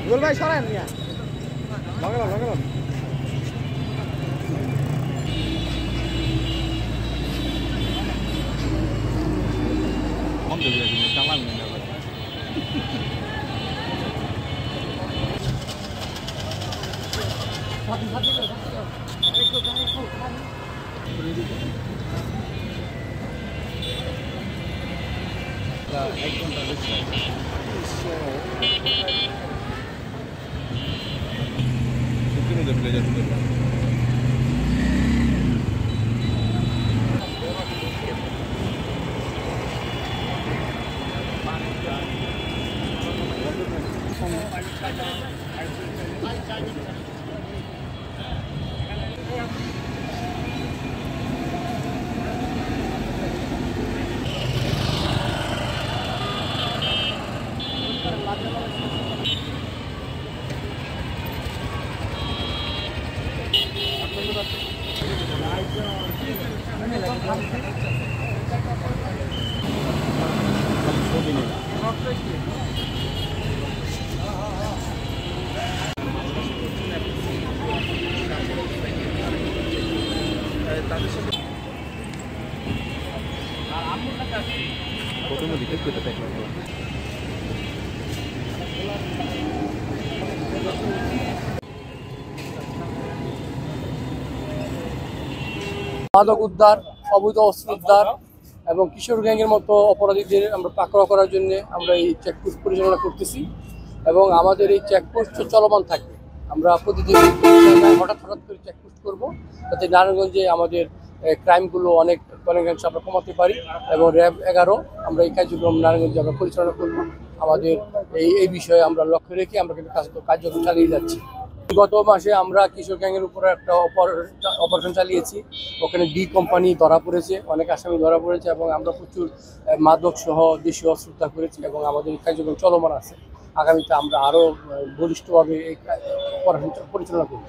রুবেল ভাই সরেন মিয়া, লাগালাম লাগালাম। প্রথমে দিকে কেটে দেখলাম মাদক উদ্ধার, অবৈধ অস্ত্র উদ্ধার এবং কিশোর গ্যাংয়ের মতো অপরাধীদের আমরা পাকড়াও করার জন্য আমরা এই চেকপোস্ট পরিচালনা করতেছি এবং আমাদের এই চেকপোস্ট চলমান থাকবে। আমরা প্রতিদিন হঠাৎ করে চেকপোস্ট করবো, যাতে নারায়ণগঞ্জে আমাদের ক্রাইমগুলো অনেকাংশে আমরা কমাতে পারি এবং র্যাব 11 আমরা এই কার্যক্রম নারায়ণগঞ্জে আমরা পরিচালনা করবো। আমাদের এই বিষয়ে আমরা লক্ষ্য রেখে আমরা কিন্তু কার্যক্রম চালিয়ে যাচ্ছি। গত মাসে আমরা কিশোর গ্যাংয়ের উপরে একটা অপারেশন চালিয়েছি। ওখানে ডি কোম্পানি ধরা পড়েছে, অনেক আসামি ধরা পড়েছে এবং আমরা প্রচুর মাদক সহ দেশীয় অস্ত্র উদ্ধার করেছি এবং আমাদের এই কার্যক্রম চলমান আছে। আগামীতে আমরা আরও বলিষ্ঠভাবে এই অপারেশন পরিচালনা করব।